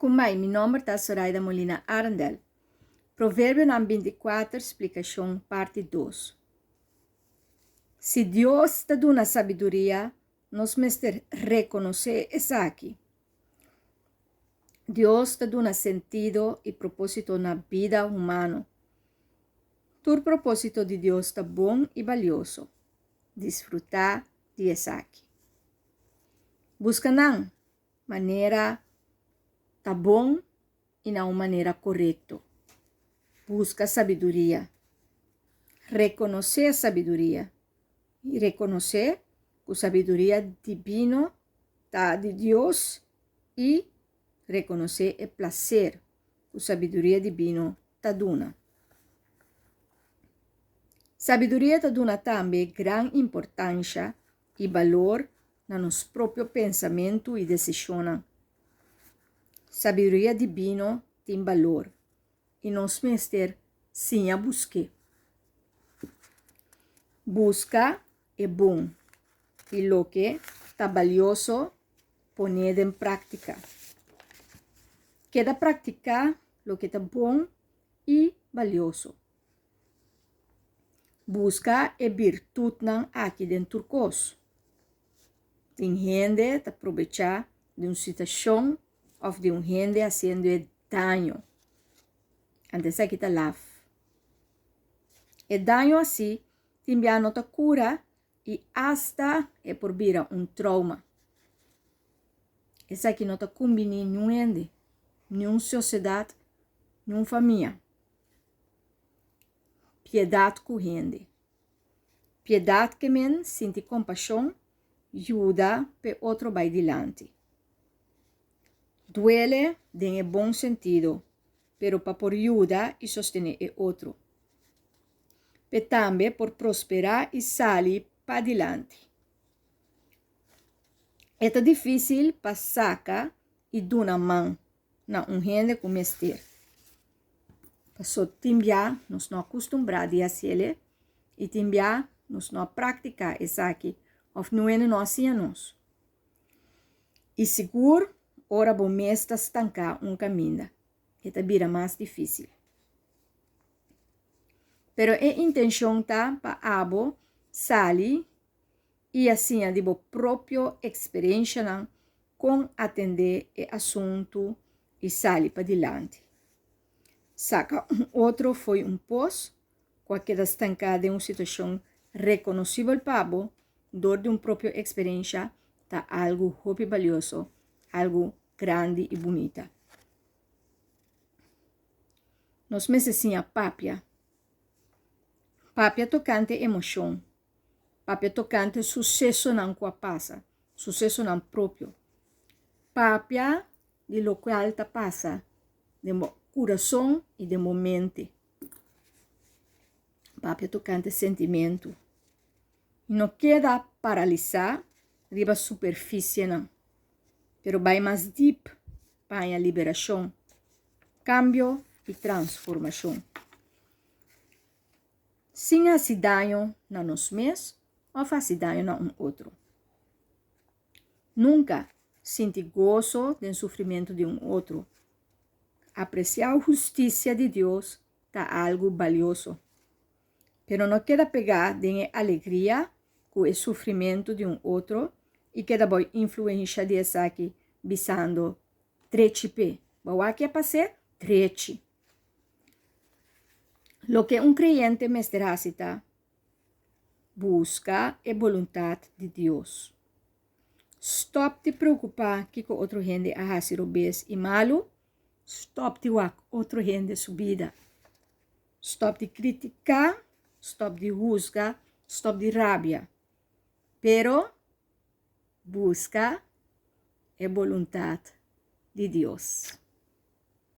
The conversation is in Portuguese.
Com mij, meu nome é Zoraida Molina Arndel. Provérbio 24, explicação, parte 2. Se Deus te dá sabedoria, nós mestre reconhecer isso aqui. Deus te dá sentido e propósito na vida humana. Tu propósito de Deus está bom e valioso. Desfrutar de isso aqui. Busca na maneira tá bom e na maneira correta. Busca sabedoria. Reconhecer a sabedoria. E reconhecer que a sabedoria divina tá de Deus e reconhecer o prazer que a sabedoria divina tá dando. Sabedoria tá dando também grande importância e valor no nosso próprio pensamento e decisão. Sabedoria divina tem valor e nós mestre sim a buscar. Busca é bom e lo que está valioso poner em prática. Queda praticar lo que está bom e valioso. Busca é virtude aqui dentro cos. Tem gente que aproveitar de uma situação ou de um gente fazendo dano. Antes aqui está lava. E dano assim, também não cura e hasta é por vir um trauma. Isso aqui não combina em nenhum gente, nenhuma sociedade, nenhuma família. Piedade com gente. Piedade que men sente compaixão, ajuda para outro vai adiante. Duele em bom sentido, pero para por ajuda e sostener o outro. E também por prosperar e sair para adiante. É difícil para sacar e dar uma mão na gente como este. Passou também nós não acostumbrados a fazer e também nós não praticar isso aqui, ou não é nós nós. E seguro, ora bom mestre estancar caminho. É vira mais difícil. Pero a intenção tá para abo sair e assim de própria experiência com atender o assunto e sair para adiante. Saca outro foi pós, qualquer estancada em uma situação reconhecível para abo, dor de própria experiência, tá algo muito valioso, algo grande e bonita. Nós necessitamos papia. Papia tocante emoção. Papia tocante sucesso não que passa. Sucesso não próprio. Papia de lo qual ta passa. De coração e de momento. Papia tocante sentimento. Não queda paralisar riba superfície não. Pero vai mais deep para a liberação, cambio e transformação. Sem fazer dano a nós mesmos ou fazer dano a outro. Nunca sentir gozo do sofrimento de outro. Apreciar a justiça de Deus está algo valioso. Pero não queda pegar de alegria com o sofrimento de outro e queda boa influência de essa aqui visando trechipe. Boa que é para ser trechi. Lo que creyente necessita busca a vontade de Deus. Stop te preocupar que com outro gente a fazer obes e malo. Stop te wak outro gente subida. Stop de criticar, stop de juzgar, stop de rabia. Pero busca a vontade de Deus.